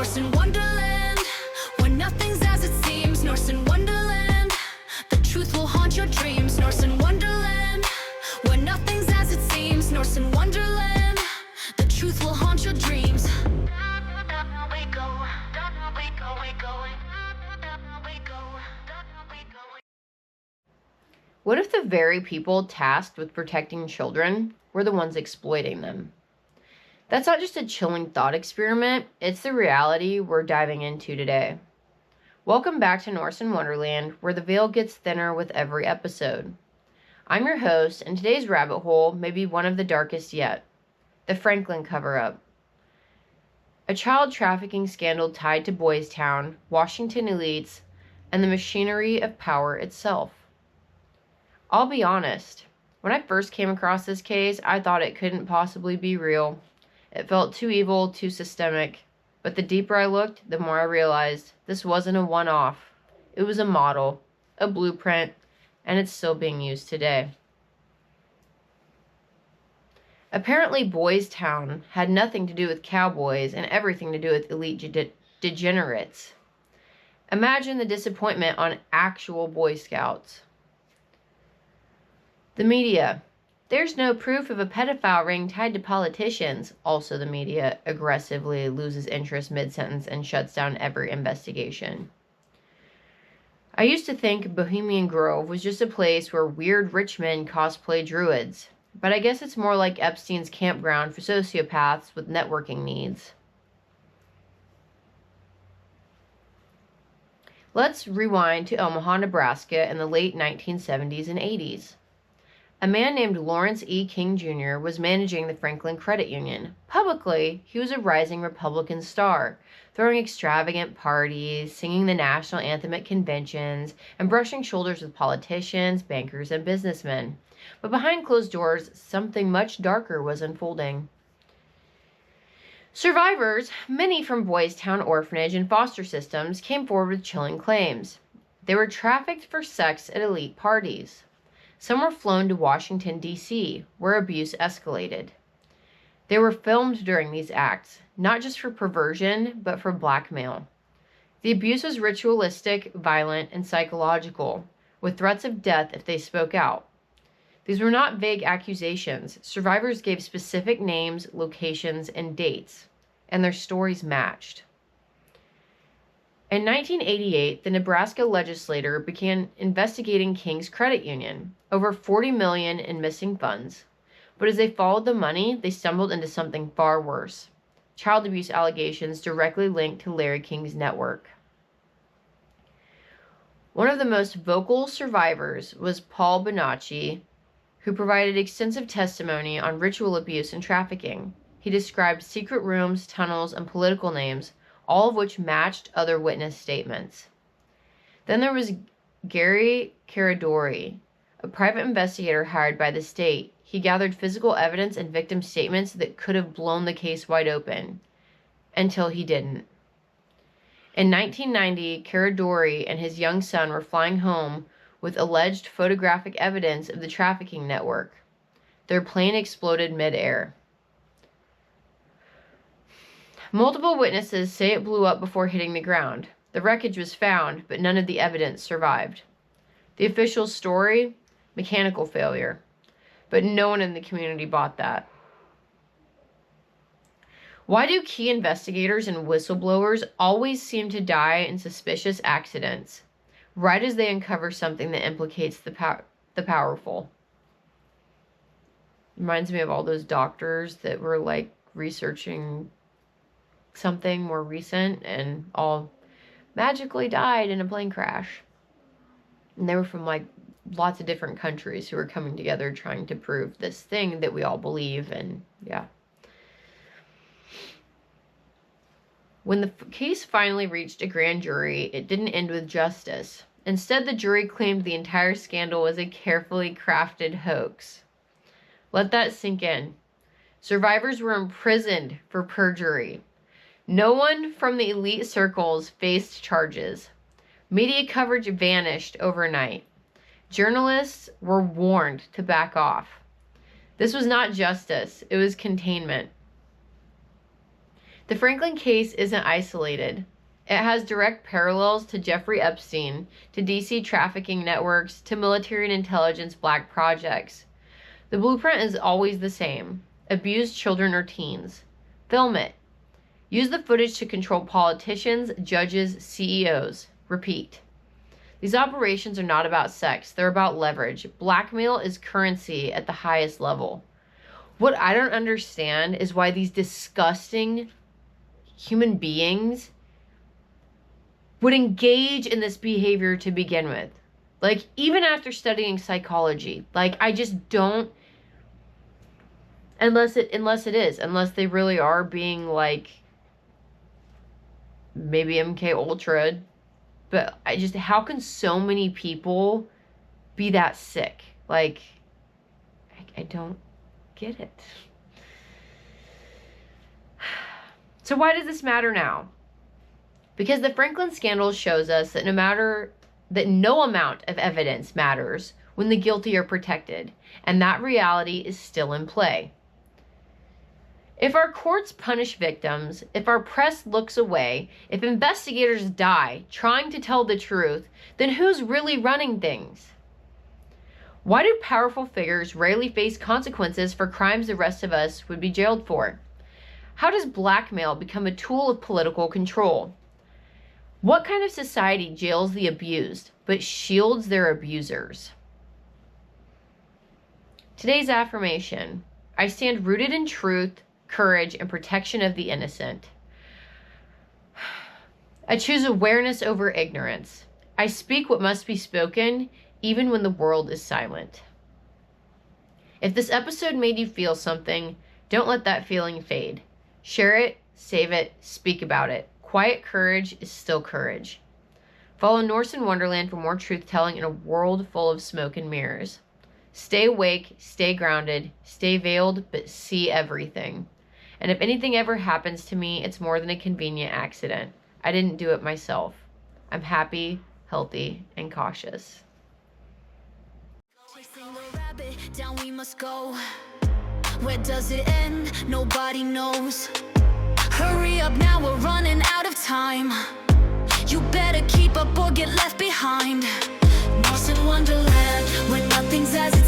Norse in Wonderland, when nothing's as it seems. Norse in Wonderland, the truth will haunt your dreams. Norse in Wonderland, when nothing's as it seems. Norse in Wonderland, the truth will haunt your dreams. What if the very people tasked with protecting children were the ones exploiting them? That's not just a chilling thought experiment, it's the reality we're diving into today. Welcome back to Norse in Wonderland, where the veil gets thinner with every episode. I'm your host, and today's rabbit hole may be one of the darkest yet. The Franklin cover-up. A child trafficking scandal tied to Boys Town, Washington elites, and the machinery of power itself. I'll be honest, when I first came across this case, I thought it couldn't possibly be real. It felt too evil, too systemic. But the deeper I looked, the more I realized this wasn't a one-off. It was a model, a blueprint, and it's still being used today. Apparently, Boys Town had nothing to do with cowboys and everything to do with elite degenerates. Imagine the disappointment on actual Boy Scouts. The media. There's no proof of a pedophile ring tied to politicians. Also, the media aggressively loses interest mid-sentence and shuts down every investigation. I used to think Bohemian Grove was just a place where weird rich men cosplay druids. But I guess it's more like Epstein's campground for sociopaths with networking needs. Let's rewind to Omaha, Nebraska in the late 1970s and 80s. A man named Lawrence E. King Jr. was managing the Franklin Credit Union. Publicly, he was a rising Republican star, throwing extravagant parties, singing the national anthem at conventions, and brushing shoulders with politicians, bankers, and businessmen. But behind closed doors, something much darker was unfolding. Survivors, many from Boys Town orphanage and foster systems, came forward with chilling claims. They were trafficked for sex at elite parties. Some were flown to Washington, D.C., where abuse escalated. They were filmed during these acts, not just for perversion, but for blackmail. The abuse was ritualistic, violent, and psychological, with threats of death if they spoke out. These were not vague accusations. Survivors gave specific names, locations, and dates, and their stories matched. In 1988, the Nebraska legislature began investigating King's Credit Union, over $40 million in missing funds. But as they followed the money, they stumbled into something far worse: child abuse allegations directly linked to Larry King's network. One of the most vocal survivors was Paul Bonacci, who provided extensive testimony on ritual abuse and trafficking. He described secret rooms, tunnels, and political names, all of which matched other witness statements. Then there was Gary Caradori, a private investigator hired by the state. He gathered physical evidence and victim statements that could have blown the case wide open, until he didn't. In 1990, Caradori and his young son were flying home with alleged photographic evidence of the trafficking network. Their plane exploded mid-air. Multiple witnesses say it blew up before hitting the ground. The wreckage was found, but none of the evidence survived. The official story? Mechanical failure. But no one in the community bought that. Why do key investigators and whistleblowers always seem to die in suspicious accidents, right as they uncover something that implicates the powerful? Reminds me of all those doctors that were like researching something more recent and all magically died in a plane crash. And they were from like lots of different countries who were coming together trying to prove this thing that we all believe. And yeah. When the case finally reached a grand jury, it didn't end with justice. Instead, the jury claimed the entire scandal was a carefully crafted hoax. Let that sink in. Survivors were imprisoned for perjury. No one from the elite circles faced charges. Media coverage vanished overnight. Journalists were warned to back off. This was not justice, it was containment. The Franklin case isn't isolated. It has direct parallels to Jeffrey Epstein, to DC trafficking networks, to military and intelligence black projects. The blueprint is always the same. Abuse children or teens. Film it. Use the footage to control politicians, judges, CEOs. Repeat. These operations are not about sex. They're about leverage. Blackmail is currency at the highest level. What I don't understand is why these disgusting human beings would engage in this behavior to begin with. Like, even after studying psychology, like, I just don't, unless they really are being like, maybe MK Ultra, but how can so many people be that sick? Like, I don't get it. So why does this matter now? Because the Franklin scandal shows us that no amount of evidence matters when the guilty are protected, and that reality is still in play. If our courts punish victims, if our press looks away, if investigators die trying to tell the truth, then who's really running things? Why do powerful figures rarely face consequences for crimes the rest of us would be jailed for? How does blackmail become a tool of political control? What kind of society jails the abused, but shields their abusers? Today's affirmation: I stand rooted in truth, courage, and protection of the innocent. I choose awareness over ignorance. I speak what must be spoken, even when the world is silent. If this episode made you feel something, don't let that feeling fade. Share it, save it, speak about it. Quiet courage is still courage. Follow Norse and Wonderland for more truth-telling in a world full of smoke and mirrors. Stay awake, stay grounded, stay veiled, but see everything. And if anything ever happens to me, it's more than a convenient accident. I didn't do it myself. I'm happy, healthy, and cautious. Chasing the rabbit, down we must go. Where does it end? Nobody knows. Hurry up now, we're running out of time. You better keep up or get left behind. Norse and Wonderland, where nothing's as